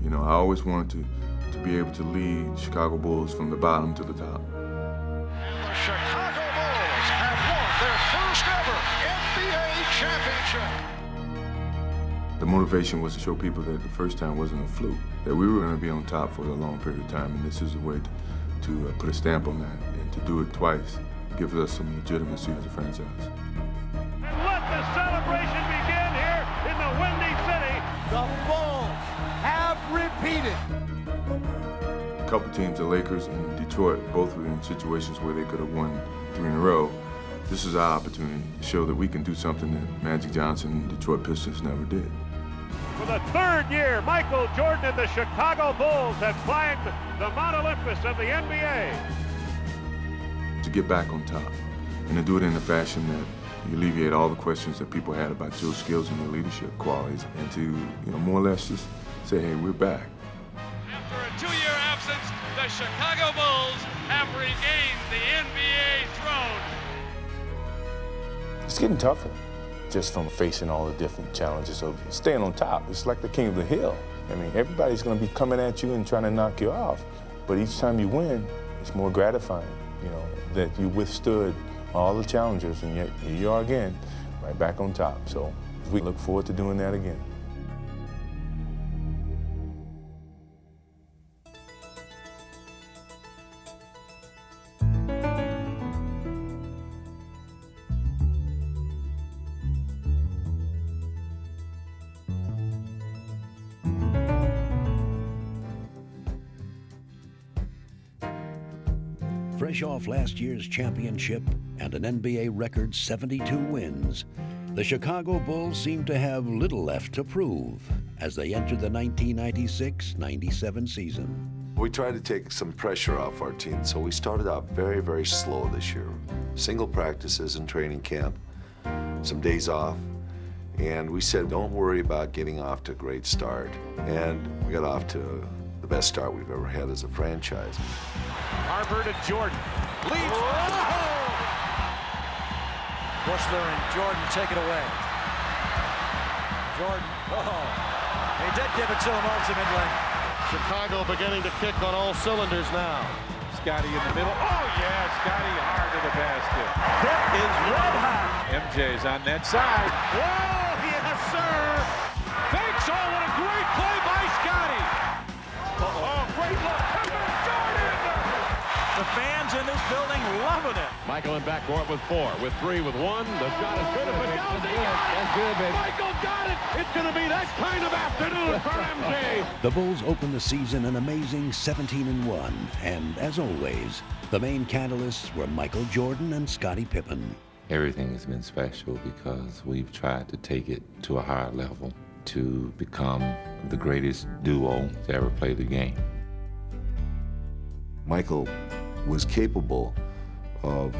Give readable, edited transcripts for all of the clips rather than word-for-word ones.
You know, I always wanted to be able to lead Chicago Bulls from the bottom to the top. And the Chicago Bulls have won their first ever NBA championship. The motivation was to show people that the first time wasn't a fluke, that we were going to be on top for a long period of time, and this is a way to put a stamp on that, and to do it twice gives us some legitimacy as a franchise. And let the celebration begin here in the Windy City. The Bulls have repeated. A couple teams, the Lakers and Detroit, both were in situations where they could have won 3 in a row. This is our opportunity to show that we can do something that Magic Johnson and Detroit Pistons never did. For the 3rd year, Michael Jordan and the Chicago Bulls have climbed the Mount Olympus of the NBA. To get back on top, and to do it in a fashion that you alleviate all the questions that people had about your skills and your leadership qualities, and to, you know, more or less just say, hey, we're back. After a 2-year absence, the Chicago Bulls have regained the NBA throne. It's getting tougher, just from facing all the different challenges of staying on top. It's like the king of the hill. I mean, everybody's going to be coming at you and trying to knock you off. But each time you win, it's more gratifying, you know, that you withstood all the challenges, and yet here you are again, right back on top. So we look forward to doing that again. Fresh off last year's championship and an NBA record 72 wins, the Chicago Bulls seem to have little left to prove as they enter the 1996-97 season. We tried to take some pressure off our team, so we started out very, very slow this year. Single practices in training camp, some days off, and we said, don't worry about getting off to a great start. And we got off to the best start we've ever had as a franchise. Harper to Jordan. Leads. Bushler and Jordan take it away. Jordan. He did give it to him ultimately. Chicago beginning to kick on all cylinders now. Scotty in the middle. Oh, yeah, Scotty hard to the basket. That is red hot. MJ's on that side. Whoa, yes, sir. Thanks, oh, what a great play by Scotty. Oh, great look. The fans in this building loving it. Michael in backcourt with 4, with 3, with 1. The shot is good. If it goes, that's good, baby. Michael got it. It's going to be that kind of afternoon for MJ. The Bulls opened the season an amazing 17-1, and as always, the main catalysts were Michael Jordan and Scottie Pippen. Everything has been special because we've tried to take it to a higher level to become the greatest duo to ever play the game. Michael was capable of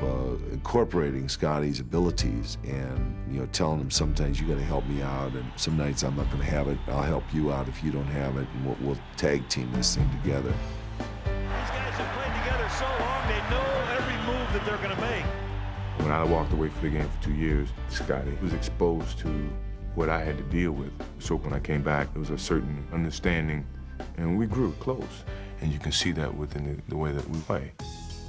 incorporating Scotty's abilities and, you know, telling him sometimes you got to help me out, and some nights I'm not going to have it. I'll help you out if you don't have it, and we'll tag team this thing together. These guys have played together so long, they know every move that they're going to make. When I walked away from the game for 2 years, Scotty was exposed to what I had to deal with. So when I came back, there was a certain understanding, and we grew close. And you can see that within the way that we play.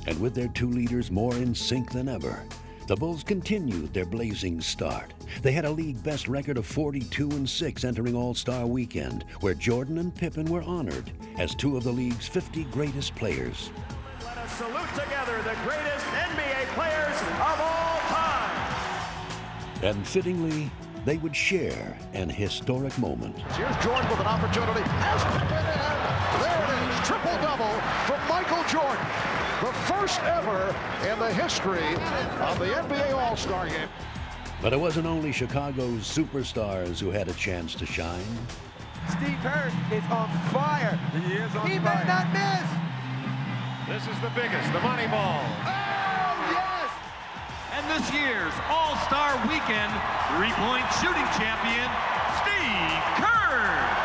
And with their 2 leaders more in sync than ever, the Bulls continued their blazing start. They had a league best record of 42-6 entering All-Star Weekend, where Jordan and Pippen were honored as 2 of the league's 50 greatest players. Let us salute together the greatest NBA players of all time. And fittingly, they would share an historic moment. Here's Jordan with an opportunity. Has Pippen in. There it is. Triple-double from Michael Jordan. The first ever in the history of the NBA All-Star Game. But it wasn't only Chicago's superstars who had a chance to shine. Steve Kerr is on fire. He is on fire. He may not miss. This is the biggest, the money ball. Oh, yes! And this year's All-Star Weekend three-point shooting champion, Steve Kerr.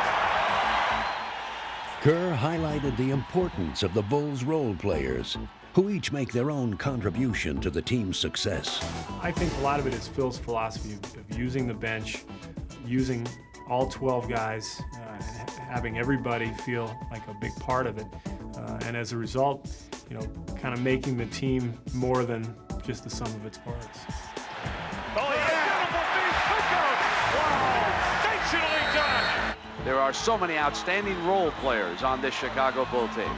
Kerr highlighted the importance of the Bulls' role players, who each make their own contribution to the team's success. I think a lot of it is Phil's philosophy of using the bench, using all 12 guys, having everybody feel like a big part of it. And as a result, you know, kind of making the team more than just the sum of its parts. Oh, yeah! Wow! Sensationally done! There are so many outstanding role players on this Chicago Bull team.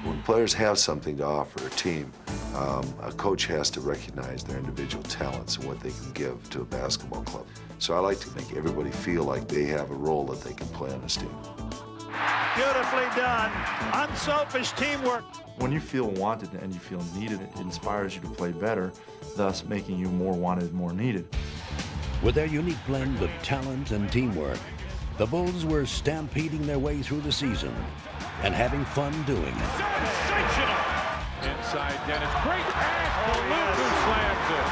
When players have something to offer a team, a coach has to recognize their individual talents and what they can give to a basketball club. So I like to make everybody feel like they have a role that they can play on this team. Beautifully done. Unselfish teamwork. When you feel wanted and you feel needed, it inspires you to play better, thus making you more wanted, more needed. With their unique blend of talent and teamwork, the Bulls were stampeding their way through the season and having fun doing it. Sensational! Inside Dennis. Great pass to Luke, who slams it.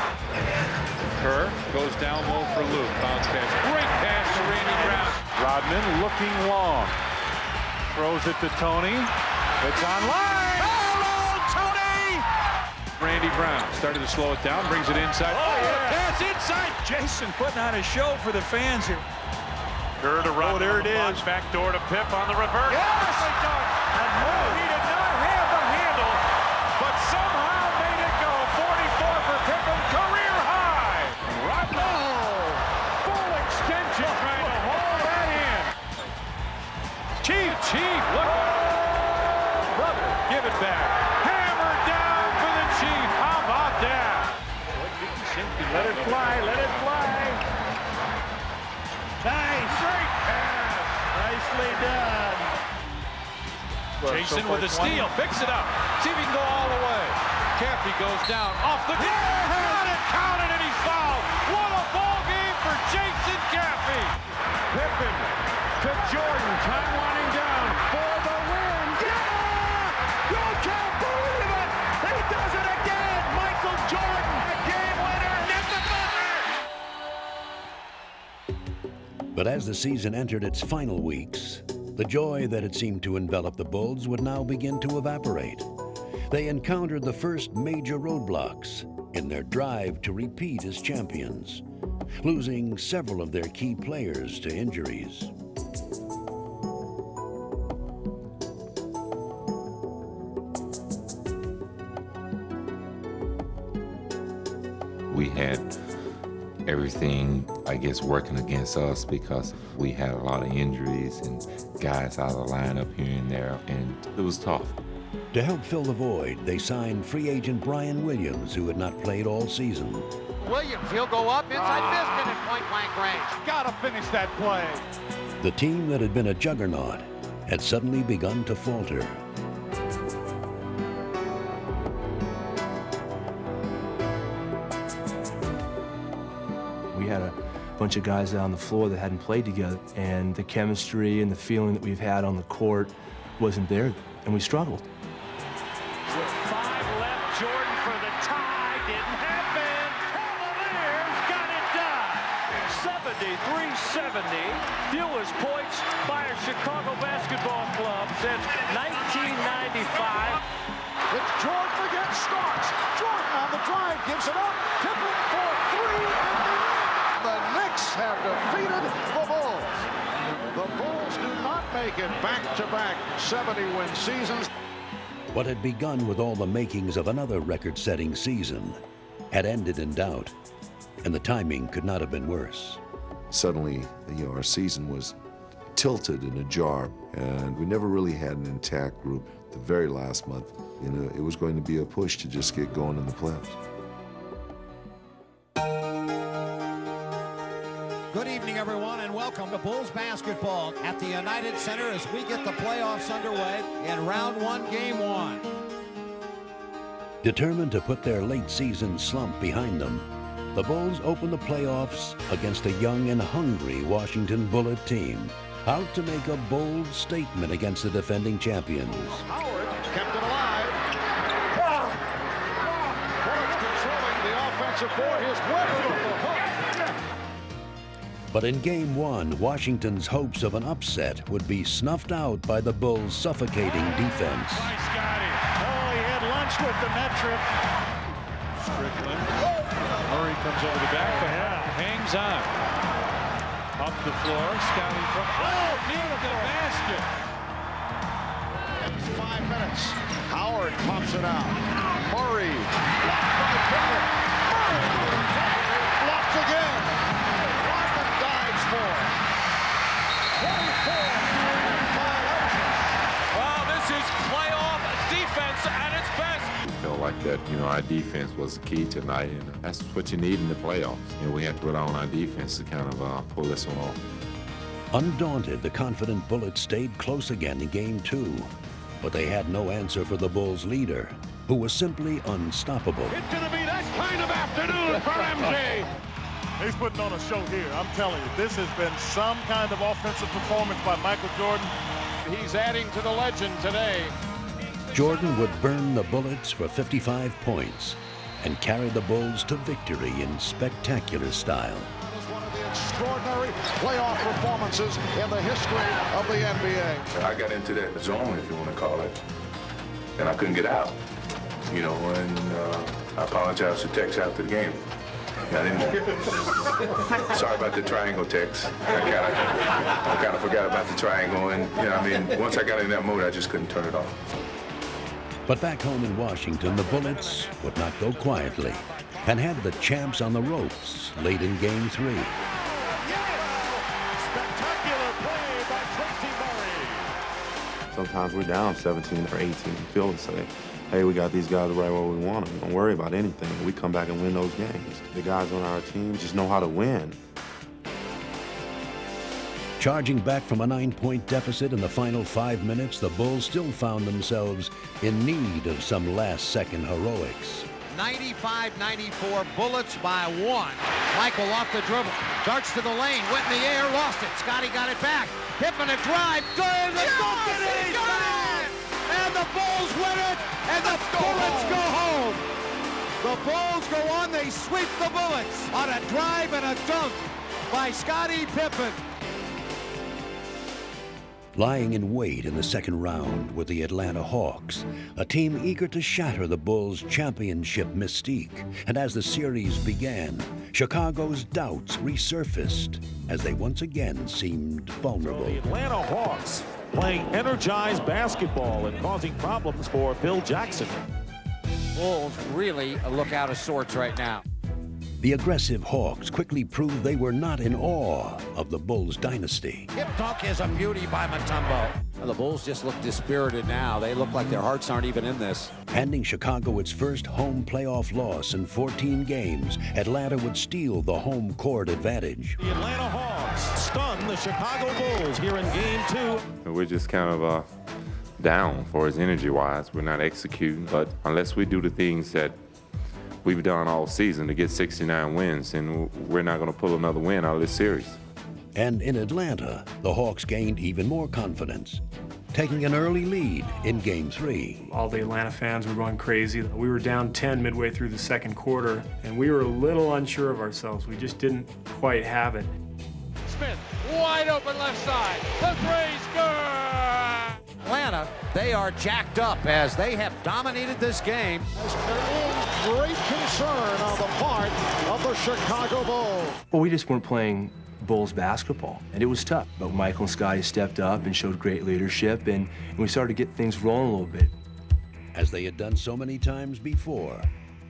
Kerr goes down low for Luke. Bounce pass. Great pass to Randy Brown. Rodman looking long. Throws it to Tony. It's online. Hello, Tony! Randy Brown started to slow it down, brings it inside. Oh, yeah. Pass inside. Jason putting on a show for the fans here. Kerr to Rodman. Oh, there it is. Back door to Pip on the reverse. Yes! And no, he did not have the handle, but somehow made it go. 44 for Pippen, career high. Rodman. Full extension trying to haul that in. Chief, look. Brother, give it back. Hammer down for the Chief. How about that? Let it fly, let it fly. Nice. Great pass. Nicely done. Jason with a steal, picks it up. See if he can go all the way. Caffey goes down off the got it counted and he's fouled. What a ball game for Jason Caffey. Pippen to Jordan. Time winding down for the win. Yeah! You can't believe it. He does it again. Michael Jordan, a game winner. Get the buzzer. But as the season entered its final weeks, the joy that had seemed to envelop the Bulls would now begin to evaporate. They encountered the first major roadblocks in their drive to repeat as champions, losing several of their key players to injuries. We had everything, I guess, working against us because we had a lot of injuries and guys out of the lineup here and there, and it was tough. To help fill the void, they signed free agent Brian Williams, who had not played all season. Williams, he'll go up inside Biscuit at point-blank range. Gotta finish that play. The team that had been a juggernaut had suddenly begun to falter. We had a bunch of guys out on the floor that hadn't played together, and the chemistry and the feeling that we've had on the court wasn't there, and we struggled. With 5 left, Jordan for the tie. Didn't happen. Cavaliers got it done. 73-70. Fewest points by a Chicago basketball club since 1995. It's Jordan against Starks. Jordan on the drive, gives it up. Pippen for 3, and the Knicks have defeated the Bulls. The Bulls do not make it back-to-back 70-win seasons. What had begun with all the makings of another record-setting season had ended in doubt, and the timing could not have been worse. Suddenly, our season was tilted and ajar, and we never really had an intact group. The very last month, it was going to be a push to just get going in the playoffs. Good evening, everyone, and welcome to Bulls basketball at the United Center as we get the playoffs underway in round 1, game 1. Determined to put their late season slump behind them, the Bulls opened the playoffs against a young and hungry Washington Bullet team, out to make a bold statement against the defending champions. Howard kept it alive. Bullets controlling the offensive board. His weapon with the hook. But in game 1, Washington's hopes of an upset would be snuffed out by the Bulls' suffocating defense. Nice, Scotty. Oh, he had lunch with the metric. Strickland. Murray comes over the back, but hangs on. Up the floor, scouting from, near the basket. 5 minutes. Howard pops it out. Murray. Blocked by Pippen. Murray. Blocked again. Rodman dives for it. 24. Well, this is playoff defense at its best. We felt like that, our defense was the key tonight, and that's what you need in the playoffs. We had to put on our defense to kind of pull this one off. Undaunted, the confident Bullets stayed close again in Game 2. But they had no answer for the Bulls' leader, who was simply unstoppable. It's going to be that kind of afternoon for MJ. He's putting on a show here. I'm telling you, this has been some kind of offensive performance by Michael Jordan. He's adding to the legend today. Jordan would burn the Bullets for 55 points and carry the Bulls to victory in spectacular style. Extraordinary playoff performances in the history of the NBA. I got into that zone, if you want to call it, and I couldn't get out. And I apologize to Tex after the game. Sorry about the triangle, Tex. I kind of forgot about the triangle, and once I got in that mode, I just couldn't turn it off. But back home in Washington, the Bullets would not go quietly and had the champs on the ropes late in Game 3. Sometimes we're down 17 or 18 and feel and say, hey, we got these guys right where we want them. Don't worry about anything. We come back and win those games. The guys on our team just know how to win. Charging back from a 9-point deficit in the final 5 minutes, the Bulls still found themselves in need of some last-second heroics. 95-94, Bullets by 1. Michael off the dribble, darts to the lane, went in the air, lost it. Scotty got it back. Pippen a drive, good, the he's back! And the Bulls win it, and the Bullets go home. The Bulls go on, they sweep the Bullets on a drive and a dunk by Scottie Pippen. Lying in wait in the second round were the Atlanta Hawks, a team eager to shatter the Bulls' championship mystique. And as the series began, Chicago's doubts resurfaced as they once again seemed vulnerable. The Atlanta Hawks playing energized basketball and causing problems for Phil Jackson. Bulls really look out of sorts right now. The aggressive Hawks quickly proved they were not in awe of the Bulls dynasty. Hip dunk is a beauty by Mutombo. Well, the Bulls just look dispirited now. They look like their hearts aren't even in this. Handing Chicago its first home playoff loss in 14 games, Atlanta would steal the home court advantage. The Atlanta Hawks stun the Chicago Bulls here in Game 2. We're just kind of down for us energy-wise. We're not executing, but unless we do the things that we've done all season to get 69 wins, and we're not going to pull another win out of this series. And in Atlanta, the Hawks gained even more confidence, taking an early lead in Game 3. All the Atlanta fans were going crazy. We were down 10 midway through the second quarter, and we were a little unsure of ourselves. We just didn't quite have it. Smith, wide open left side. The three, score! Atlanta, they are jacked up as they have dominated this game. There is great concern on the part of the Chicago Bulls. Well, we just weren't playing Bulls basketball, and it was tough. But Michael and Scotty stepped up and showed great leadership, and we started to get things rolling a little bit. As they had done so many times before,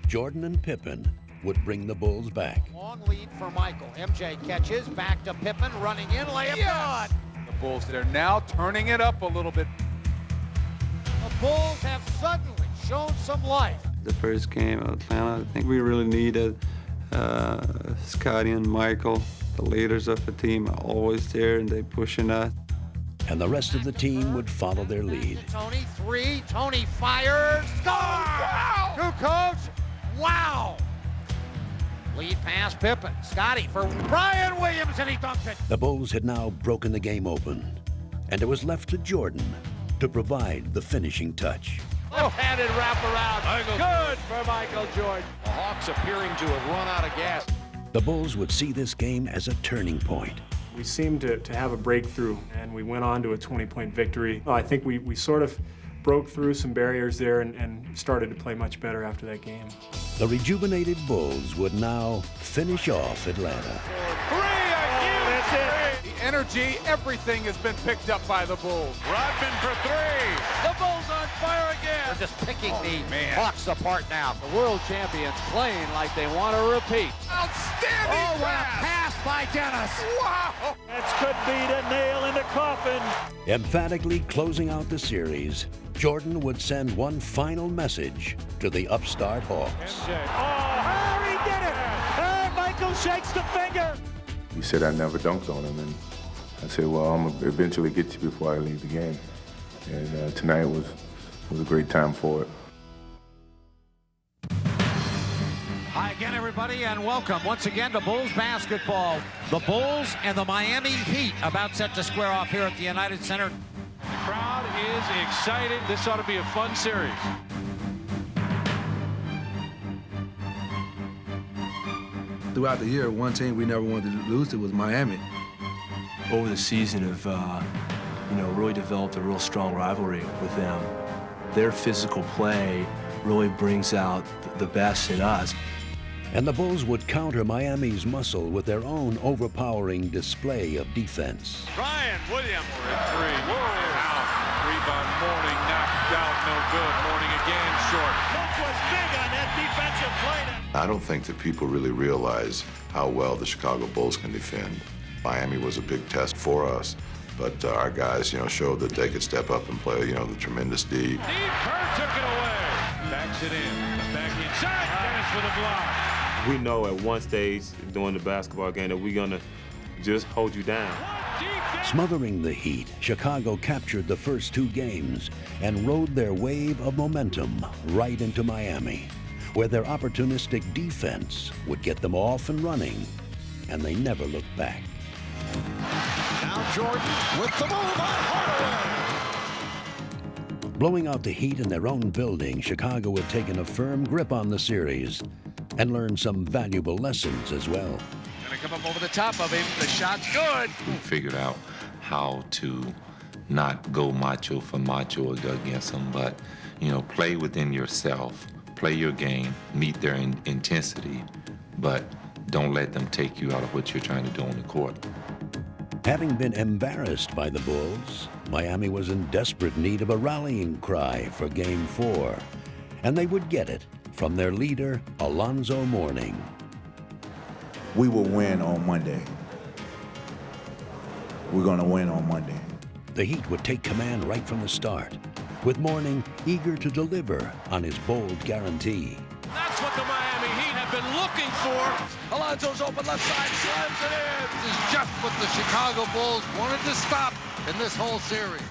Jordan and Pippen would bring the Bulls back. Long lead for Michael. MJ catches, back to Pippen, running in, layup good. The Bulls, they're now turning it up a little bit. The Bulls have suddenly shown some life. The first game of Atlanta, I think we really needed Scotty and Michael, the leaders of the team, are always there and they pushing us. And the rest of the team would follow their lead. Tony, three, Tony fires, score! Wow! Kukoc, wow! Lead pass, Pippen, Scotty for Brian Williams, and he dunked it. The Bulls had now broken the game open, and it was left to Jordan to provide the finishing touch. Left-handed wraparound. Good for Michael Jordan. The Hawks appearing to have run out of gas. The Bulls would see this game as a turning point. We seemed to have a breakthrough, and we went on to a 20-point victory. I think we sort of broke through some barriers there and started to play much better after that game. The rejuvenated Bulls would now finish off Atlanta. Three again. That's it. energy, everything has been picked up by the Bulls. Rodman for three. The Bulls on fire again. They're just picking the Hawks apart now. The world champions playing like they want to repeat. Outstanding Oh, what a pass by Dennis. Wow. That could be the nail in the coffin. Emphatically closing out the series, Jordan would send one final message to the upstart Hawks. Oh, he did it! Michael shakes the finger. He said I never dunked on him, and I said, well, I'm gonna eventually get you before I leave the game. And tonight was a great time for it. Hi again, everybody, and welcome once again to Bulls basketball. The Bulls and the Miami Heat about set to square off here at the United Center. The crowd is excited. This ought to be a fun series. Throughout the year, one team we never wanted to lose to was Miami. Over the season have, really developed a real strong rivalry with them. Their physical play really brings out the best in us. And the Bulls would counter Miami's muscle with their own overpowering display of defense. Ryan Williams For three. Out. Rebound Mourning knocked out. No good. Mourning again short. Luke was big on that defensive play. I don't think that people really realize how well the Chicago Bulls can defend. Miami was a big test for us, but our guys, showed that they could step up and play, the tremendous D. Kerr took it away. Backs it in. Back inside. Dennis with a block. We know at one stage during the basketball game that we're gonna just hold you down. Smothering the Heat, Chicago captured the first two games and rode their wave of momentum right into Miami, where their opportunistic defense would get them off and running, and they never looked back. Now Jordan with the move on Hardaway. Blowing out the Heat in their own building, Chicago had taken a firm grip on the series and learned some valuable lessons as well. Gonna come up over the top of him. The shot's good. We figured out how to not go macho for macho against them, but, play within yourself, play your game, meet their intensity, but don't let them take you out of what you're trying to do on the court. Having been embarrassed by the Bulls, Miami was in desperate need of a rallying cry for Game 4, and they would get it from their leader, Alonzo Mourning. We will win on Monday. We're going to win on Monday. The Heat would take command right from the start, with Mourning eager to deliver on his bold guarantee. That's what the Miami Heat have been looking for. Alonzo's open left side, slams it in. This is just what the Chicago Bulls wanted to stop in this whole series.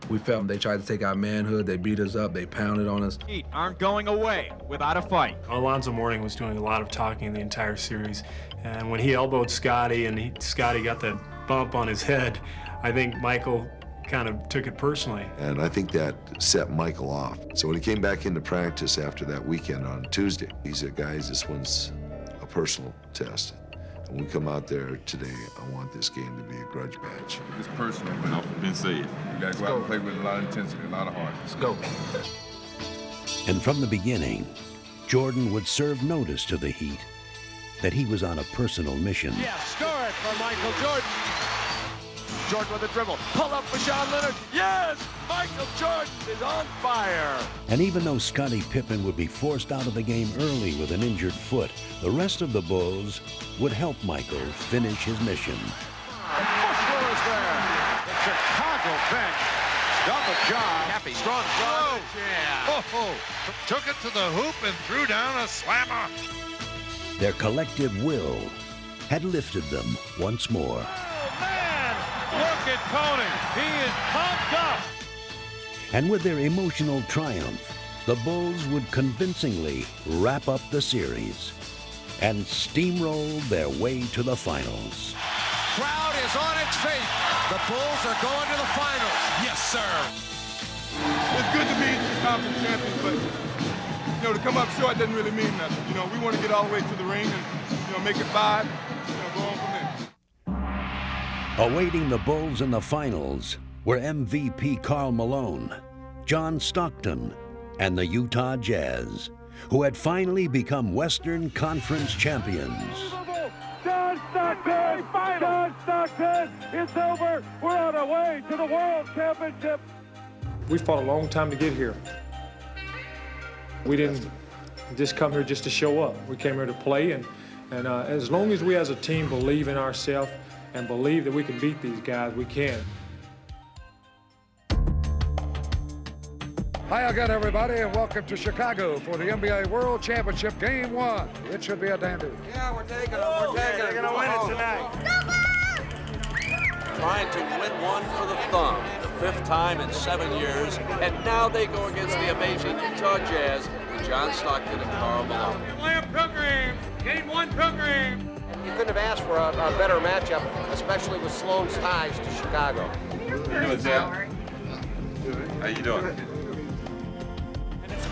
We felt they tried to take our manhood, they beat us up, they pounded on us. Heat aren't going away without a fight. Alonzo Mourning was doing a lot of talking the entire series, and when he elbowed Scotty and Scotty got that bump on his head, I think Michael kind of took it personally. And I think that set Michael off. So when he came back into practice after that weekend on Tuesday, he said, guys, this one's a personal test. When we come out there today, I want this game to be a grudge match. It's personal, but I've been said. You gotta go out and play with a lot of intensity, a lot of heart. Let's go. And from the beginning, Jordan would serve notice to the Heat that he was on a personal mission. Yeah, score it for Michael Jordan. Jordan with a dribble. Pull up for Sean Leonard. Yes! Michael Jordan is on fire. And even though Scottie Pippen would be forced out of the game early with an injured foot, the rest of the Bulls would help Michael finish his mission. Bushler is there. The Chicago bench done the job. Happy, strong throw. Yeah. Oh, took it to the hoop and threw down a slammer. Their collective will had lifted them once more. Oh, man! Look at Tony. He is pumped up. And with their emotional triumph, the Bulls would convincingly wrap up the series and steamroll their way to the finals. Crowd is on its feet. The Bulls are going to the finals. Yes, sir. It's good to be conference champions, but to come up short doesn't really mean nothing. We want to get all the way to the ring and make it 5. Go on from there. Awaiting the Bulls in the finals were MVP Karl Malone, John Stockton, and the Utah Jazz, who had finally become Western Conference champions. John Stockton! John Stockton! says it's over. We're on our way to the World Championship. We fought a long time to get here. We didn't just come here just to show up. We came here to play, and as long as we as a team believe in ourselves and believe that we can beat these guys, we can. Hi again, everybody, and welcome to Chicago for the NBA World Championship Game 1. It should be a dandy. Yeah, we're taking them. We're taking them. They're going to win it tonight. Trying to win one for the thumb, the 5th time in 7 years, and now they go against the amazing Utah Jazz with John Stockton and Karl Malone. Lamb Pilgrim, Game 1 Pilgrim. You couldn't have asked for a better matchup, especially with Sloan's ties to Chicago. What's that? How you doing?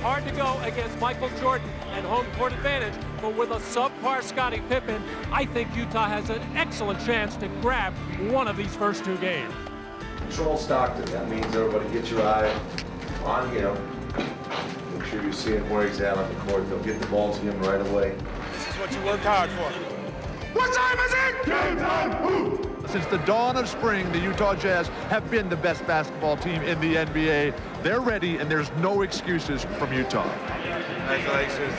Hard to go against Michael Jordan and home court advantage, but with a subpar Scottie Pippen, I think Utah has an excellent chance to grab one of these first 2 games. Control Stockton. That means everybody get your eye on him. Make sure you see him where he's at on the court. They'll get the ball to him right away. This is what you worked hard for. What time is it? Game time! Woo! Since the dawn of spring, the Utah Jazz have been the best basketball team in the NBA. They're ready, and there's no excuses from Utah. Congratulations.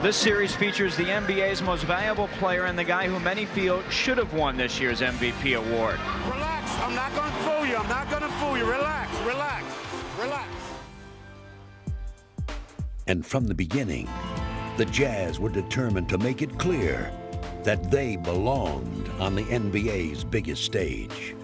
This series features the NBA's most valuable player and the guy who many feel should have won this year's MVP award. Relax. I'm not going to fool you. I'm not going to fool you. Relax. Relax. Relax. And from the beginning, the Jazz were determined to make it clear that they belonged on the NBA's biggest stage.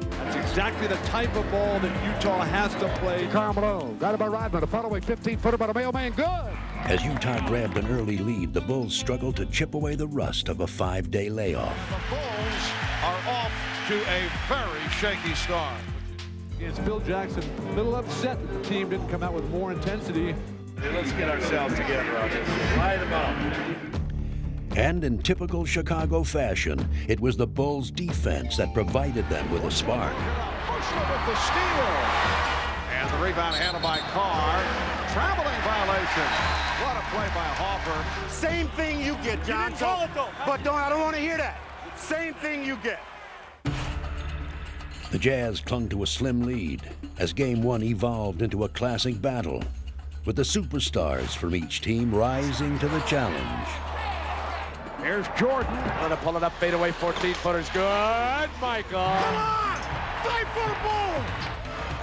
That's exactly the type of ball that Utah has to play. Karl Malone, got it by Rodman, a following 15-footer by the mailman, good! As Utah grabbed an early lead, the Bulls struggled to chip away the rust of a 5-day layoff. The Bulls are off to a very shaky start. It's Phil Jackson, a little upset that the team didn't come out with more intensity. Hey, let's get ourselves together on this. Light them up. And in typical Chicago fashion, it was the Bulls' defense that provided them with a spark. Bushler with the steal. And the rebound handled by Carr. Traveling violation. What a play by Hoffer. Same thing you get, John. But I don't want to hear that. Same thing you get. The Jazz clung to a slim lead as Game 1 evolved into a classic battle, with the superstars from each team rising to the challenge. Here's Jordan. Gonna pull it up, fadeaway, 14-footer's good. Michael. Come on! Fight for the Bulls!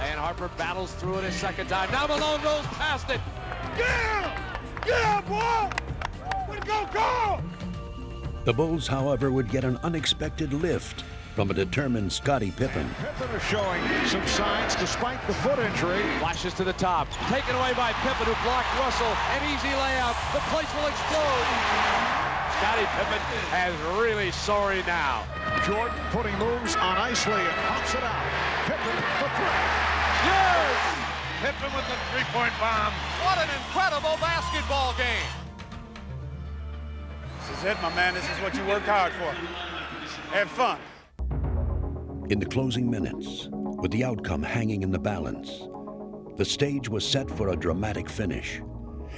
And Harper battles through it a second time. Now Malone goes past it. Yeah! Yeah, boy! Way to go, Carl! The Bulls, however, would get an unexpected lift from a determined Scottie Pippen. Pippen is showing some signs despite the foot injury. Flashes to the top. Taken away by Pippen, who blocked Russell. An easy layup. The place will explode. Scottie Pippen has really sorry now. Jordan putting moves on Isley and pops it out. Pippen for 3. Yes! Pippen with the 3-point bomb. What an incredible basketball game! This is it, my man. This is what you worked hard for. Have fun. In the closing minutes, with the outcome hanging in the balance, the stage was set for a dramatic finish,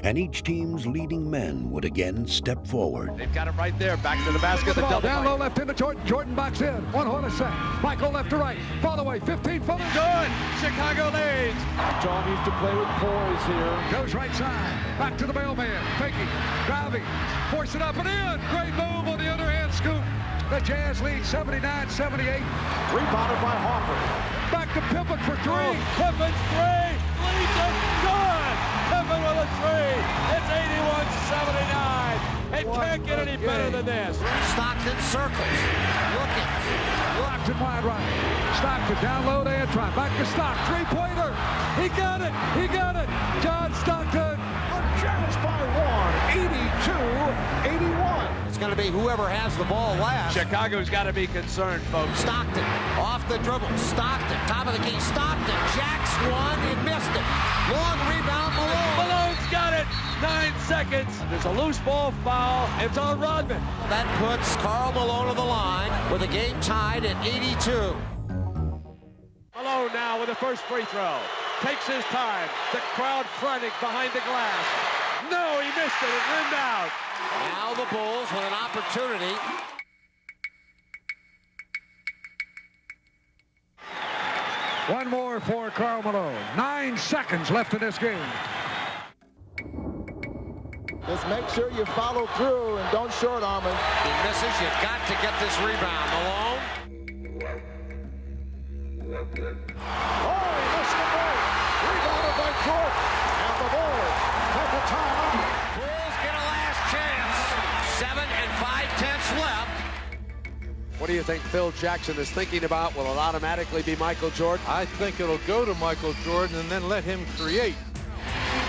and each team's leading men would again step forward. They've got it right there. Back to the basket. The double down low left into Jordan. Jordan backs in. 1 horn a set. Michael left to right. Fall away. 15-footer. Good. Chicago leads. Utah needs to play with poise here. Goes right side. Back to the mailman. Faking. Driving. Force it up and in. Great move on the underhand scoop. The Jazz lead 79-78. Rebounded by Hoffer. Back to Pippen for 3. Pippen 3. Leads it. Good. Pippen with a 3. It's 81-79. It can't get any better than this. Stockton circles. Looking. Locked and wide right. Stockton down low to Antron. Back to Stock. 3-pointer. He got it. He got it. John Stockton. The Jazz by 1. 82-81. It's going to be whoever has the ball last. Chicago's got to be concerned, folks. Stockton off the dribble. Stockton, top of the key. Stockton jacks one and missed it. Long rebound, Malone. Malone's got it. 9 seconds. There's a loose ball foul. It's on Rodman. That puts Karl Malone on the line with the game tied at 82. Malone now with the first free throw. Takes his time. The crowd frantic behind the glass. No, he missed it. It rimmed out. Now the Bulls with an opportunity. One more for Karl Malone. 9 seconds left in this game. Just make sure you follow through and don't short arm him. He misses. You've got to get this rebound. Malone. Oh, he missed the break. Rebounded by Jordan. And the Bulls take a timeout. Bulls get a last chance. 7 5/10 left. What do you think Phil Jackson is thinking about? Will it automatically be Michael Jordan? I think it'll go to Michael Jordan and then let him create.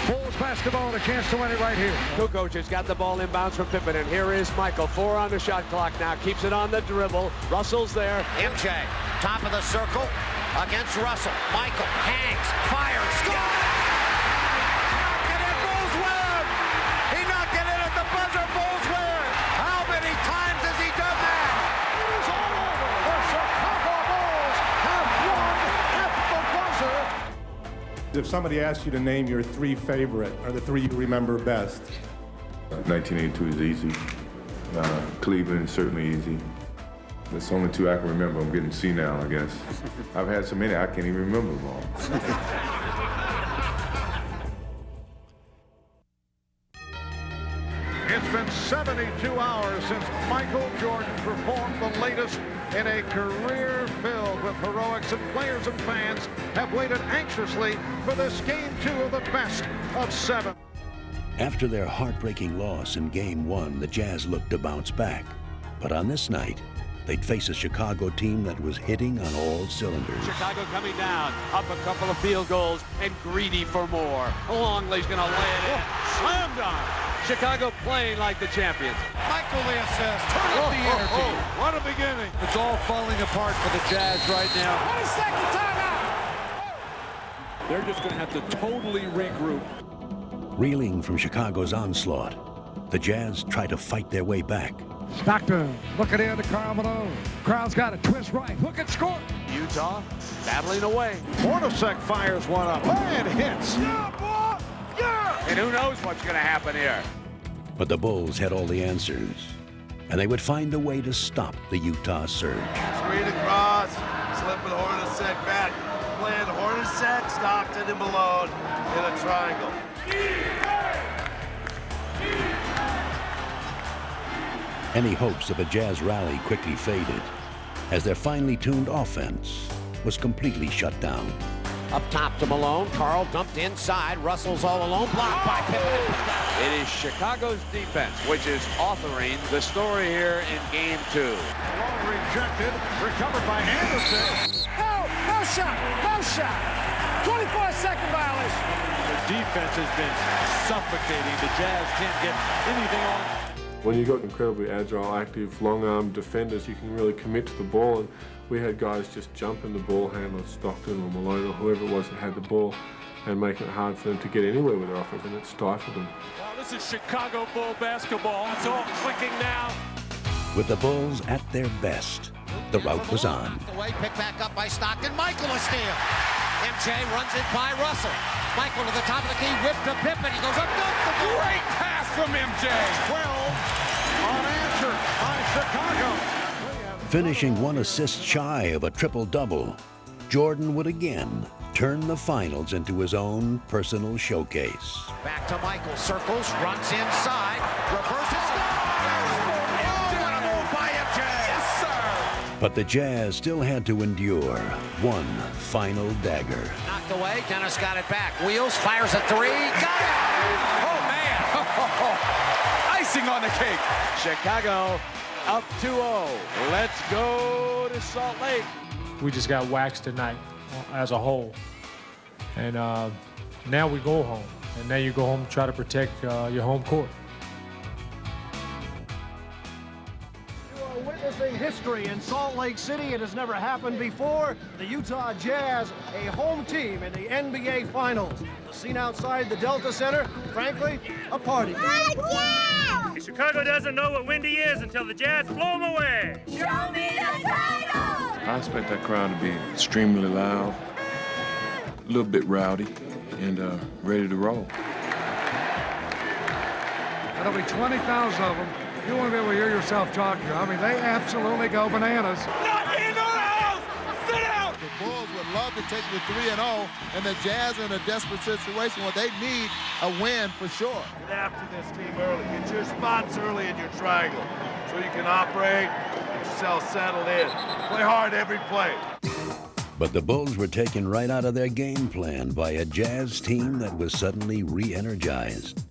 Bulls basketball, a chance to win it right here. Kukoc has got the ball inbounds from Pippen, and here is Michael. 4 on the shot clock now. Keeps it on the dribble. Russell's there. MJ, top of the circle against Russell. Michael hangs, fires, scores! Knocked it in, Bulls win! He knocked it in at the buzzer, Bulls win! How many times has he done that? It is all over. The Chicago Bulls have won at the buzzer. If somebody asks you to name your 3 favorite, or the 3 you remember best? 1982 is easy. Cleveland is certainly easy. That's the only 2 I can remember. I'm getting senile, I guess. I've had so many I can't even remember them all. It's been 72 hours since Michael Jordan performed the latest in a career filled with heroics, and players and fans have waited anxiously for this Game 2 of the best of 7. After their heartbreaking loss in Game 1, the Jazz looked to bounce back. But on this night, they'd face a Chicago team that was hitting on all cylinders. Chicago coming down, up a couple of field goals, and greedy for more. Longley's going to lay it in. Slam dunk. Chicago playing like the champions. Michael the assist. Turn up the energy. What a beginning. It's all falling apart for the Jazz right now. 22nd timeout. They're just going to have to totally regroup. Reeling from Chicago's onslaught, the Jazz try to fight their way back. Stockton looking in to Karl Malone. Crowd's got a twist right. Hook and score. Utah battling away. Hornacek fires one up and hits. Yeah, boy! Yeah! And who knows what's going to happen here. But the Bulls had all the answers, and they would find a way to stop the Utah surge. Screen across, slipping Hornacek back. Playing Hornacek, Stockton, and Malone in a triangle. Any hopes of a Jazz rally quickly faded, as their finely tuned offense was completely shut down. Up top to Malone. Karl dumped inside. Russell's all alone. Blocked by Pippen. It is Chicago's defense, which is authoring the story here in Game 2. Malone rejected, recovered by Anderson. No shot, no shot. 24-second violation. The defense has been suffocating. The Jazz can't get anything on. When you've got incredibly agile, active, long-armed defenders, you can really commit to the ball. And we had guys just jumping the ball handler, Stockton or Malone or whoever it was that had the ball, and making it hard for them to get anywhere with their offense, and it stifled them. Well, this is Chicago Bull basketball. It's all clicking now. With the Bulls at their best, the rout was on. The way picked back up by Stockton. Michael a steal. MJ runs it by Russell. Michael to the top of the key, whipped to Pippen. He goes up, dunks the ball. Great pass from MJ. 12 unanswered by Chicago. Finishing 1 assist shy of a triple-double, Jordan would again turn the finals into his own personal showcase. Back to Michael, circles, runs inside, reverses, scores! Oh, what a move by MJ! Yes, sir! But the Jazz still had to endure one final dagger. Knocked away, Dennis got it back. Wheels, fires a 3, got it! Oh, man! Icing on the cake. Chicago up 2-0. Let's go to Salt Lake. We just got waxed tonight as a whole. And now we go home. And now you go home and try to protect your home court. You are witnessing history in Salt Lake City. It has never happened before. The Utah Jazz, a home team in the NBA Finals. The scene outside the Delta Center, frankly, a party. Chicago doesn't know what windy is until the Jazz blow them away. Show me the title! I expect that crowd to be extremely loud, a little bit rowdy, and ready to roll. and there'll be 20,000 of them. You want to be able to hear yourself talk here. I mean, they absolutely go bananas. Not in our house! Sit down! The Bulls would love to take the 3-0, and the Jazz are in a desperate situation where they need a win for sure. Get after this team early. Get your spots early in your triangle so you can operate, get yourself settled in. Play hard every play. But the Bulls were taken right out of their game plan by a Jazz team that was suddenly re-energized.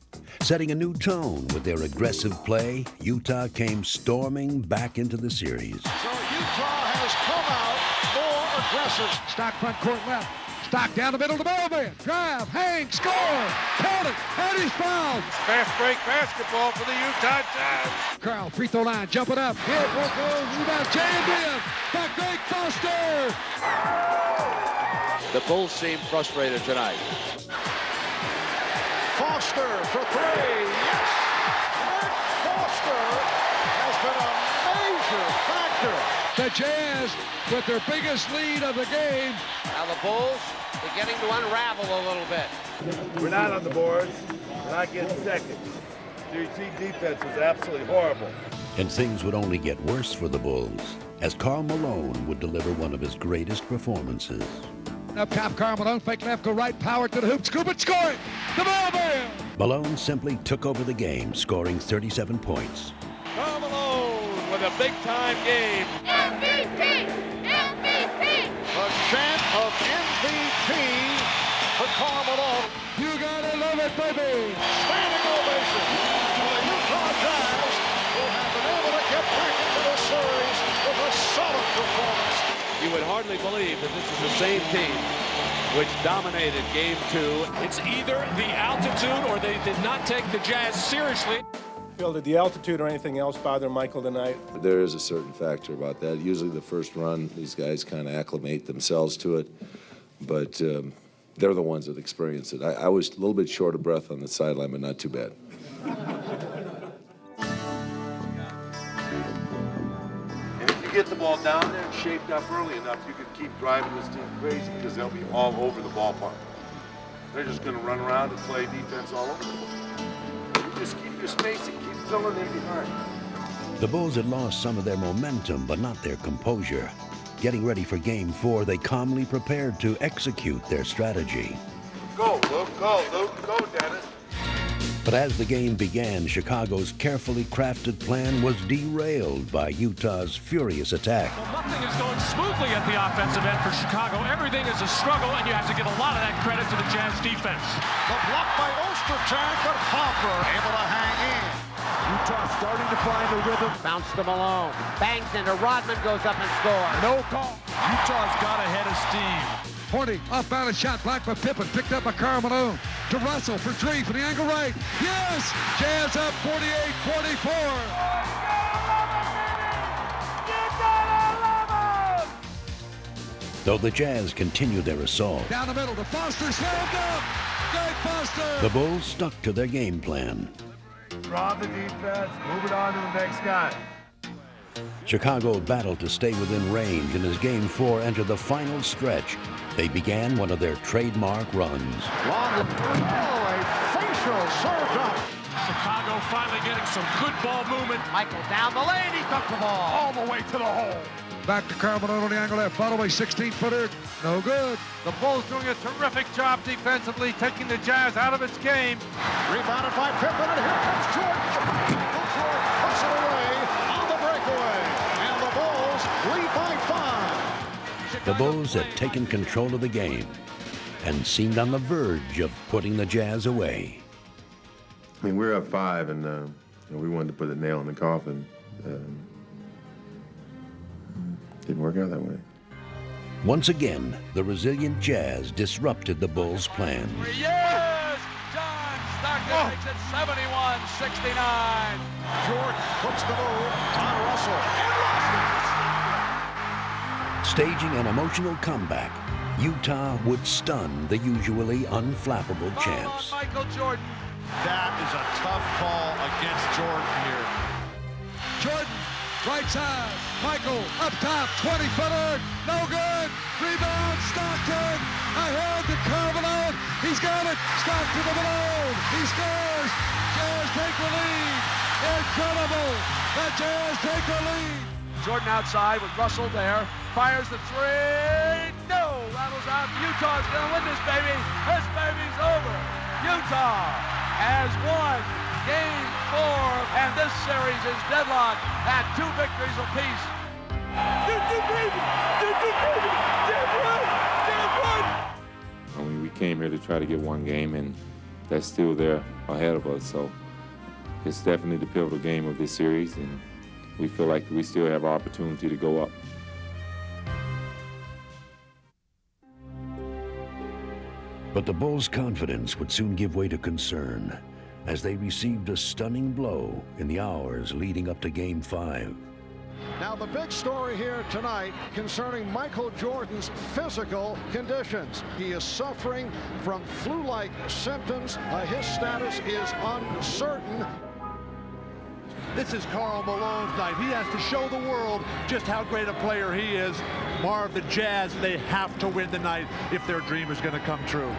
Setting a new tone with their aggressive play, Utah came storming back into the series. So Utah has come out more aggressive. Stock front court left. Stock down the middle to Bellman. Drive, hang, score. Count it, and he's fouled. Fast break basketball for the Utah Jazz. Carl, free throw line, jumping up. Hit, won't go, rebound, jammed in. Back, Greg Foster. The Bulls seem frustrated tonight. Foster for three. Yes! Greg Foster has been a major factor. The Jazz with their biggest lead of the game. Now the Bulls beginning to unravel a little bit. We're not on the boards. We're not getting seconds. Your team defense is absolutely horrible. And things would only get worse for the Bulls as Karl Malone would deliver one of his greatest performances. Up top, Karl Malone, fake left, go right, power to the hoop, scoop it, score it! The Bellman! Malone simply took over the game, scoring 37 points. Karl Malone with a big-time game. MVP! MVP! A chant of MVP for Karl Malone. You gotta love it, baby! Standing ovation for the Utah Jazz, who have been able to get back into the series with a solid performance. You would hardly believe that this is the same team which dominated Game 2. It's either the altitude or they did not take the Jazz seriously. Phil, did the altitude or anything else bother Michael tonight? There is a certain factor about that. Usually the first run, these guys kind of acclimate themselves to it, but they're the ones that experience it. I was a little bit short of breath on the sideline, but not too bad. And if you get the ball down there and shaped up early enough, you can keep driving this team crazy because they'll be all over the ballpark. They're just going to run around and play defense all over the ball. You just keep your spacing, keep filling in behind. The Bulls had lost some of their momentum, but not their composure. Getting ready for Game 4, they calmly prepared to execute their strategy. Go, Luke, go, Dennis. But as the game began, Chicago's carefully crafted plan was derailed by Utah's furious attack. Well, nothing is going smoothly at the offensive end for Chicago. Everything is a struggle, and you have to give a lot of that credit to the Jazz defense. The block by Ostertag, but Hopper able to hang in. Utah starting to find a rhythm. Bounce to Malone. Bangs into Rodman, goes up and scores. No call. Utah's got a head of steam. Horny, off-balance shot, blocked by Pippen, picked up by Karl Malone. To Russell for three from the angle right. Yes! Jazz up 48-44. Though the Jazz continued their assault, Down the middle to Foster, slammed up! Greg Foster! the Bulls stuck to their game plan. Draw the defense, move it on to the next guy. Chicago battled to stay within range, and as Game 4 entered the final stretch, they began one of their trademark runs. A facial served up. Chicago finally getting some good ball movement. Michael down the lane, he took the ball. All the way to the hole. Back to Karl Malone on the angle left, follow away 16-footer, no good. The Bulls doing a terrific job defensively, taking the Jazz out of its game. Rebounded by Pippen, and here comes Jordan. Jordan puts it away on the breakaway. And the Bulls lead by 5. The Bulls had taken control of the game and seemed on the verge of putting the Jazz away. I mean, we're up 5, and we wanted to put a nail in the coffin. Didn't work out that way. Once again, the resilient Jazz disrupted the Bulls' plans. Yes! John Stockton makes it 71-69. Jordan puts the move on Russell. Staging an emotional comeback, Utah would stun the usually unflappable champs. Michael Jordan. That is a tough call against Jordan here. Jordan, right side, Michael, up top, 20-footer, no good, rebound, Stockton, ahead to Karl Malone, he's got it, Stockton to Malone, he scores, Jazz take the lead. Incredible. The Jazz take the lead. Jordan outside with Russell there. Fires the three. No, rattles out. Utah's going to win this baby. This baby's over. Utah has won Game 4, and this series is deadlocked at 2 victories apiece. I mean, we came here to try to get one game, and that's still there ahead of us. So it's definitely the pivotal game of this series, and we feel like we still have opportunity to go up. But the Bulls' confidence would soon give way to concern as they received a stunning blow in the hours leading up to Game 5. Now the big story here tonight concerning Michael Jordan's physical conditions. He is suffering from flu-like symptoms. His status is uncertain. This is Karl Malone's night. He has to show the world just how great a player he is. Marv, the Jazz, they have to win tonight if their dream is going to come true.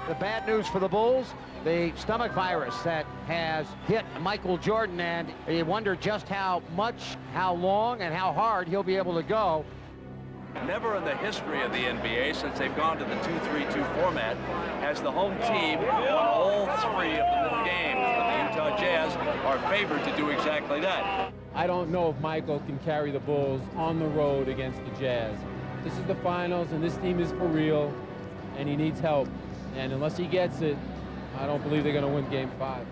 The bad news for the Bulls, the stomach virus that has hit Michael Jordan, and you wonder just how much, how long, and how hard he'll be able to go. Never in the history of the NBA, since they've gone to the 2-3-2 format, has the home team won all 3 of the middle games. But the Utah Jazz are favored to do exactly that. I don't know if Michael can carry the Bulls on the road against the Jazz. This is the finals, and this team is for real, and he needs help. And unless he gets it, I don't believe they're going to win Game 5.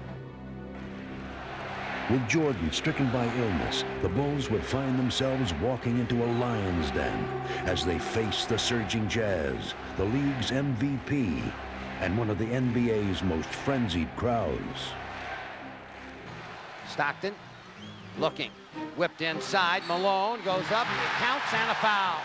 With Jordan stricken by illness, the Bulls would find themselves walking into a lion's den as they face the surging Jazz, the league's MVP, and one of the NBA's most frenzied crowds. Stockton looking, whipped inside. Malone goes up, counts, and a foul.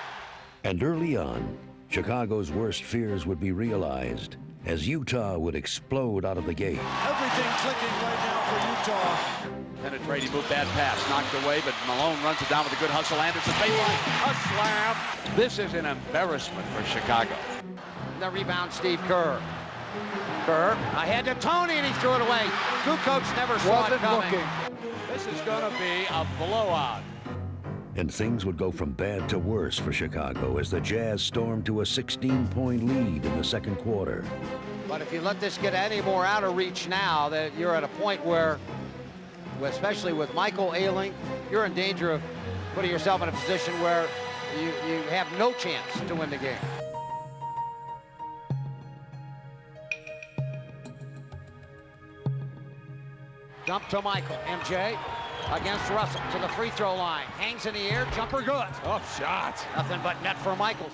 And early on, Chicago's worst fears would be realized as Utah would explode out of the gate. Everything clicking right now for Utah. Penetrating move, bad pass, knocked away, but Malone runs it down with a good hustle. Anderson, baseline, a slam. This is an embarrassment for Chicago. The rebound, Steve Kerr. Kerr ahead to Tony, and he threw it away. Kukoc never saw it coming. This is going to be a blowout. And things would go from bad to worse for Chicago as the Jazz stormed to a 16-point lead in the second quarter. But if you let this get any more out of reach now, that you're at a point where, especially with Michael ailing, you're in danger of putting yourself in a position where you have no chance to win the game. Jump to Michael, MJ. Against Russell to the free throw line. Hangs in the air, jumper good. Tough shot. Nothing but net for Michael.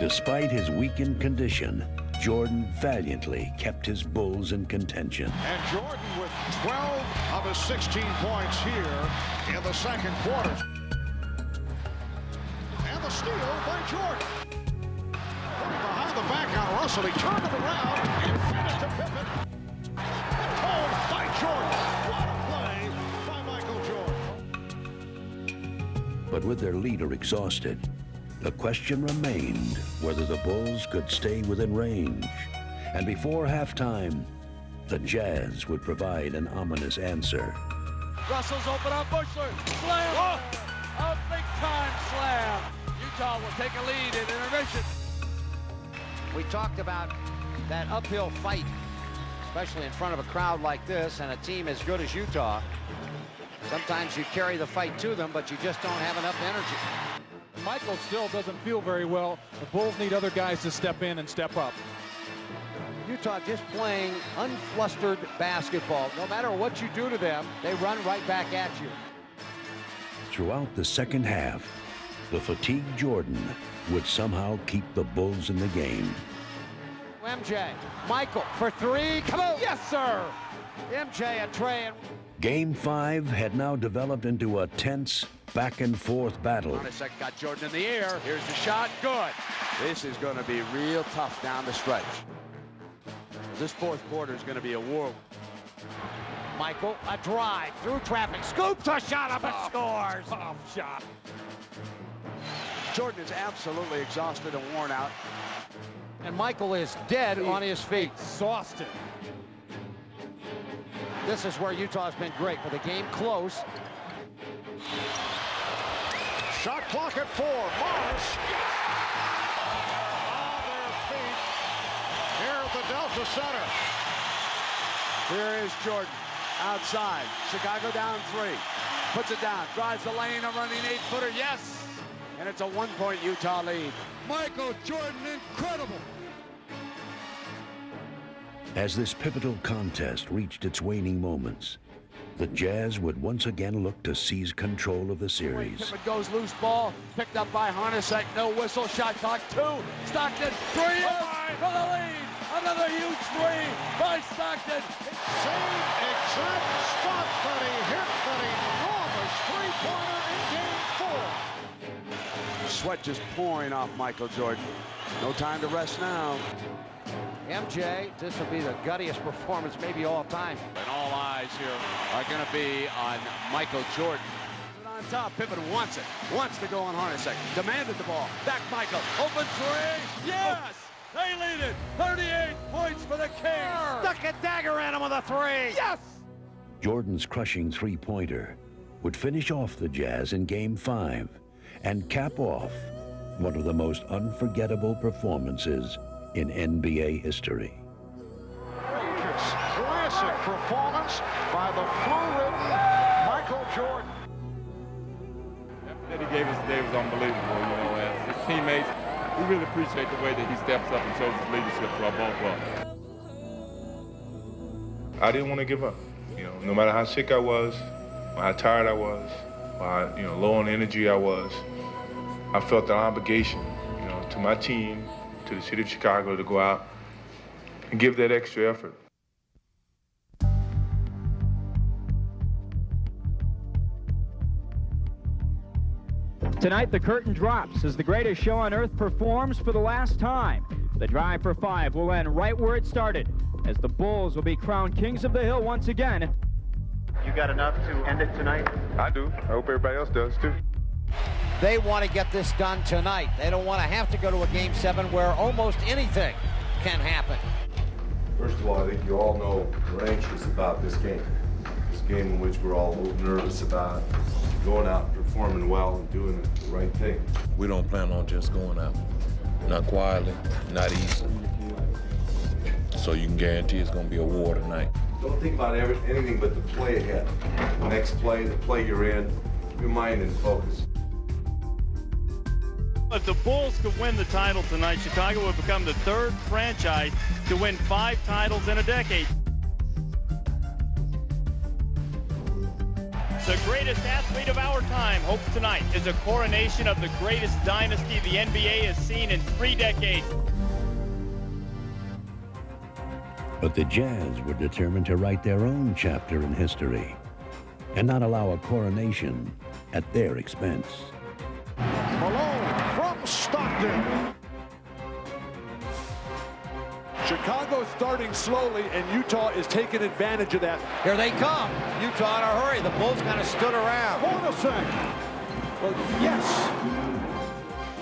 Despite his weakened condition, Jordan valiantly kept his Bulls in contention. And Jordan with 12 of his 16 points here in the second quarter. And the steal by Jordan. Behind the back on Russell, he turned it around and fed it to Pippen. And pulled by Jordan. But with their leader exhausted, the question remained whether the Bulls could stay within range. And before halftime, the Jazz would provide an ominous answer. Russell's open on Bushler. Slam! Oh! A big-time slam. Utah will take a lead in intermission. We talked about that uphill fight, especially in front of a crowd like this and a team as good as Utah. Sometimes you carry the fight to them, but you just don't have enough energy. Michael still doesn't feel very well. The Bulls need other guys to step in and step up. Utah just playing unflustered basketball. No matter what you do to them, they run right back at you. Throughout the second half, the fatigued Jordan would somehow keep the Bulls in the game. MJ, Michael for 3. Come on! Yes, sir! MJ and Trey. Game 5 had now developed into a tense back-and-forth battle. On a second, got Jordan in the air. Here's the shot. Good. This is going to be real tough down the stretch. This fourth quarter is going to be a war. Michael, a drive through traffic. Scoops a shot up and scores. Tough shot. Jordan is absolutely exhausted and worn out. And Michael is dead on his feet. Exhausted. This is where Utah's been great with the game close. Shot clock at 4. Morris. On their feet here at the Delta Center. Here is Jordan outside. Chicago down 3. Puts it down. Drives the lane. A running 8-footer. Yes. And it's a 1-point Utah lead. Michael Jordan, incredible. As this pivotal contest reached its waning moments, the Jazz would once again look to seize control of the series. Pippen goes loose ball. Picked up by Hornacek. No whistle. Shot clock 2. Stockton. 3 for the lead. Another huge 3 by Stockton. Same exact spot that he hit that enormous 3-pointer in Game 4. Sweat just pouring off Michael Jordan. No time to rest now. MJ, this will be the guttiest performance maybe all time. And all eyes here are going to be on Michael Jordan. On top, Pippen wants it. Wants to go on Hornacek. Demanded the ball. Back Michael. Open 3. Yes! They lead it. 38 points for the Kings. Stuck a dagger at him with a 3. Yes! Jordan's crushing three-pointer would finish off the Jazz in Game 5 and cap off one of the most unforgettable performances in NBA history. Classic performance by the flu-ridden Michael Jordan. That he gave us today was unbelievable, you know, as his teammates, we really appreciate the way that he steps up and shows his leadership to our ball club. I didn't want to give up. You know, no matter how sick I was, or how tired I was, or how, low on energy I was, I felt an obligation, to my team, to the city of Chicago, to go out and give that extra effort. Tonight, the curtain drops as the greatest show on earth performs for the last time. The drive for 5 will end right where it started, as the Bulls will be crowned kings of the hill once again. You got enough to end it tonight? I do. I hope everybody else does, too. They want to get this done tonight. They don't want to have to go to a Game 7 where almost anything can happen. First of all, I think you all know we're anxious about this game. This game in which we're all a little nervous about going out and performing well and doing the right thing. We don't plan on just going out. Not quietly, not easily. So you can guarantee it's going to be a war tonight. Don't think about anything but the play ahead. The next play, the play you're in, your mind and focus. If the Bulls could win the title tonight, Chicago would become the 3rd franchise to win 5 titles in a decade. The greatest athlete of our time hopes tonight is a coronation of the greatest dynasty the NBA has seen in 3 decades. But the Jazz were determined to write their own chapter in history and not allow a coronation at their expense. Malone from Stockton. Chicago's starting slowly, and Utah is taking advantage of that. Here they come. Utah in a hurry. The Bulls kind of stood around. Hornacek. Well, yes.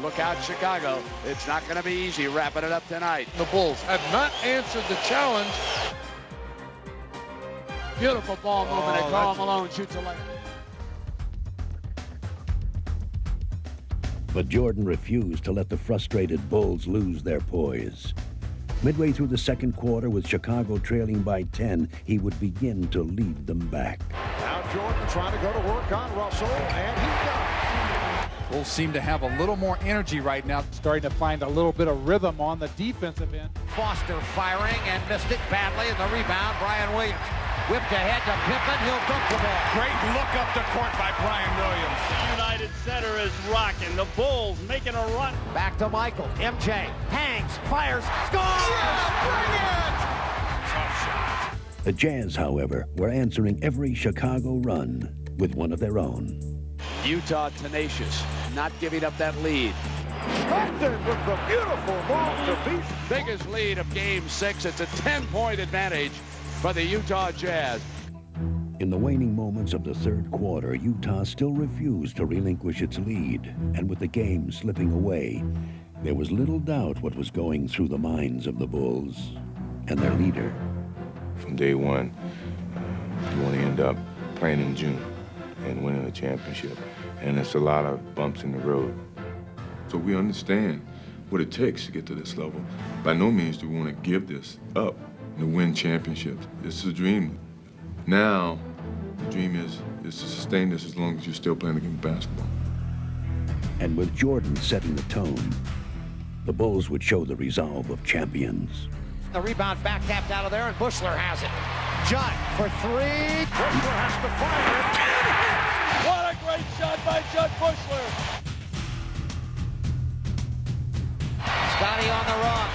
Look out, Chicago. It's not going to be easy wrapping it up tonight. The Bulls have not answered the challenge. Beautiful ball movement, and Karl Malone shoots a layup. But Jordan refused to let the frustrated Bulls lose their poise. Midway through the second quarter, with Chicago trailing by 10, he would begin to lead them back. Now Jordan trying to go to work on Russell, and he got it. Bulls seem to have a little more energy right now, starting to find a little bit of rhythm on the defensive end. Foster firing and missed it badly, and the rebound, Brian Williams. Whipped ahead to Pippen, he'll dunk the ball. Great look up the court by Brian Williams. United Center is rocking. The Bulls making a run. Back to Michael. MJ hangs, fires, scores! Yeah, bring it! Tough shot. The Jazz, however, were answering every Chicago run with one of their own. Utah tenacious, not giving up that lead. Stockton with the beautiful ball to beat. Biggest lead of Game 6. It's a 10-point advantage for the Utah Jazz. In the waning moments of the third quarter, Utah still refused to relinquish its lead, and with the game slipping away, there was little doubt what was going through the minds of the Bulls and their leader. From day one, You want to end up playing in June and winning a championship. And it's a lot of bumps in the road. So we understand what it takes to get to this level. By no means do we want to give this up to win championships. This is a dream. Now, the dream is to sustain this as long as you're still playing the game of basketball. And with Jordan setting the tone, the Bulls would show the resolve of champions. The rebound back tapped out of there, and Bushler has it. Judd for three. Bushler has to fire it. What a great shot by Judd Bushler. Scotty on the run.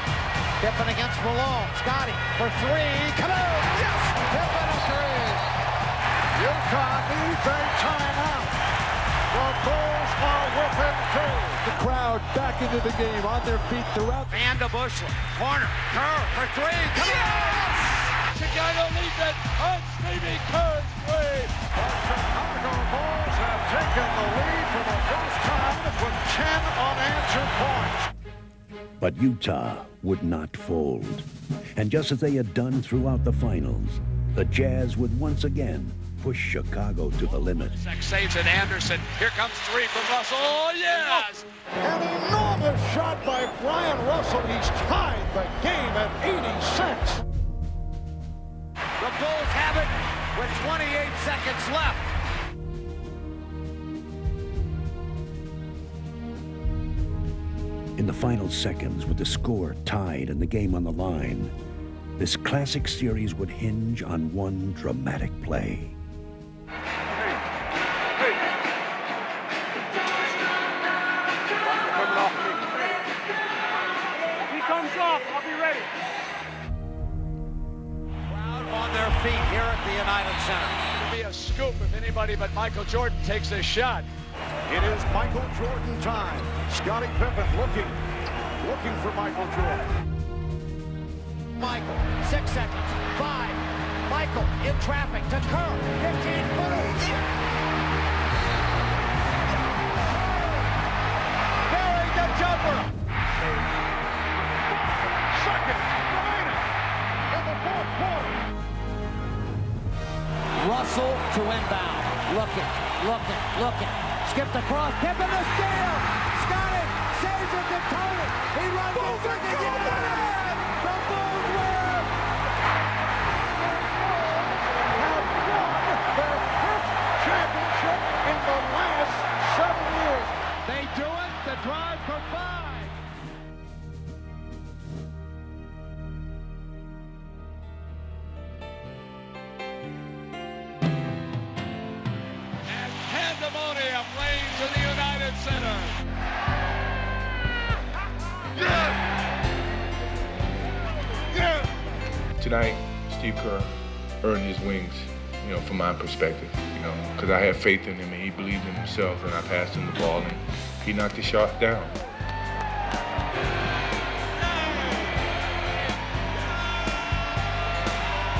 Pippen against Malone. Scotty for three. Come on! Yes! Pippen a three. Utah needs a timeout. The Bulls are within two. The crowd back into the game, on their feet throughout. And to Bushler. Corner. Kerr for three. Come on! Chicago leads it on Stevie Kerr's three. The Chicago Bulls have taken the lead for the first time with 10 unanswered points. But Utah would not fold. And just as they had done throughout the finals, the Jazz would once again push Chicago to the limit. Saves it, Anderson. Here comes three from Russell. Oh, yes! An enormous shot by Brian Russell. He's tied the game at 86. The Bulls have it with 28 seconds left. In the final seconds, with the score tied and the game on the line, this classic series would hinge on one dramatic play. He comes off. I'll be ready. Crowd on their feet here at the United Center. It'll be a scoop if anybody but Michael Jordan takes this shot. It is Michael Jordan time. Scottie Pippen looking for Michael Jordan. Michael, 6 seconds, 5. Michael in traffic to Kerr, 15-footer. Burying the jumper. Seconds remaining in the fourth quarter. Russell to inbound. Looking. Skipped across. Pippen the steal. Scotty saves it to Tony. He runs the second. Yes! The Bulls win! Have won their fifth championship in the last 7 years. They do it. The drive for 5. Pandemonium reigns in the United Center. Tonight, Steve Kerr earned his wings, from my perspective, because I had faith in him and he believed in himself, and I passed him the ball and he knocked the shot down.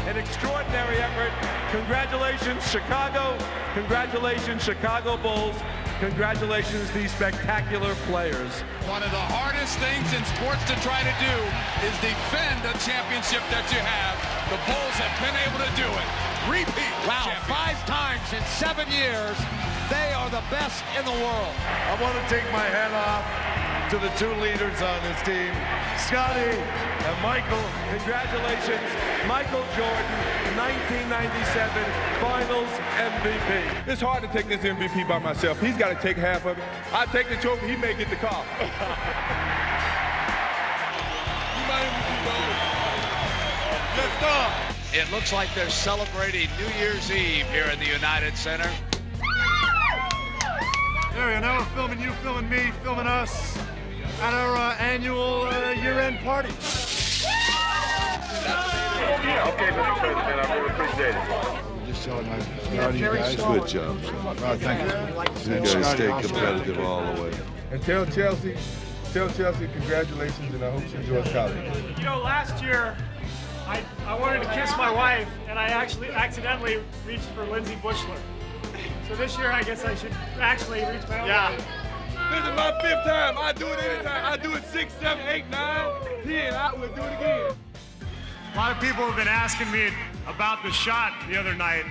An extraordinary effort. Congratulations, Chicago. Congratulations, Chicago Bulls. Congratulations, these spectacular players. One of the hardest things in sports to try to do is defend a championship that you have. The Bulls have been able to do it. Repeat. Wow, 5 times in 7 years. They are the best in the world. I want to take my hat off to the 2 leaders on this team, Scotty and Michael. Congratulations, Michael Jordan, 1997 Finals MVP. It's hard to take this MVP by myself. He's got to take half of it. I take the trophy, he may get the car. Let's start. It looks like they're celebrating New Year's Eve here in the United Center. There you know, we're filming you, filming me, filming us at our annual year-end party. Okay, Mr. President, I really appreciate it. Just telling my guys, good job. Thank you. You guys stay competitive all the way. And tell Chelsea congratulations, and I hope she enjoys college. Last year, I wanted to kiss my wife, and I actually accidentally reached for Lindsay Bushler. So this year, I guess I should actually reach my own wife. This is my 5th time. I do it anytime. I do it 6, 7, 8, 9, 10. I will do it again. A lot of people have been asking me about the shot the other night,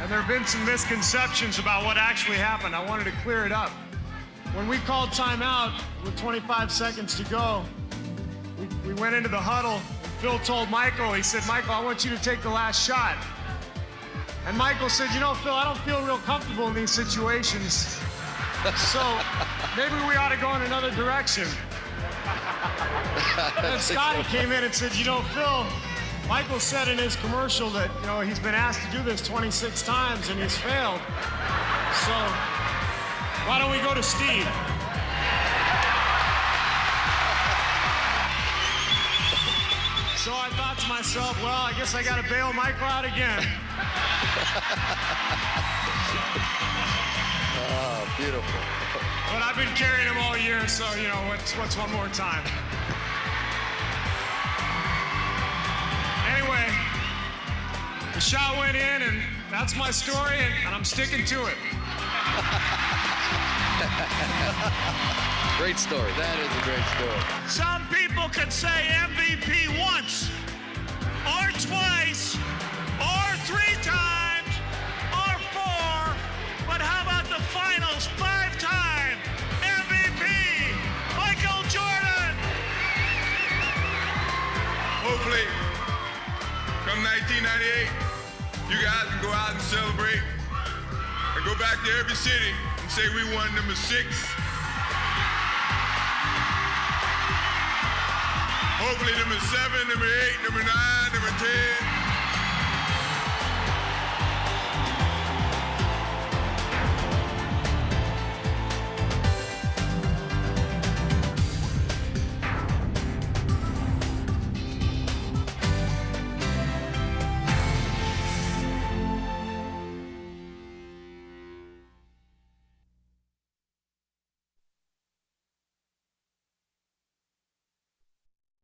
and there have been some misconceptions about what actually happened. I wanted to clear it up. When we called timeout with 25 seconds to go, we went into the huddle. Phil told Michael, he said, Michael, I want you to take the last shot. And Michael said, you know, Phil, I don't feel real comfortable in these situations. So maybe we ought to go in another direction. And then Scotty came in and said, you know, Phil, Michael said in his commercial that, you know, he's been asked to do this 26 times and he's failed. So why don't we go to Steve? So I thought to myself, well, I guess I got to bail Michael out again. Oh, beautiful. But I've been carrying him all year, so, you know, what's one more time? Anyway, the shot went in, and that's my story, and I'm sticking to it. Great story. That is a great story. Some people could say MVP once, or twice, or 3 times, or 4, but how about the finals 5-time MVP, Michael Jordan? Hopefully, come 1998, you guys can go out and celebrate and go back to every city and say we won number 6. Hopefully number 7, number 8, number 9, number 10.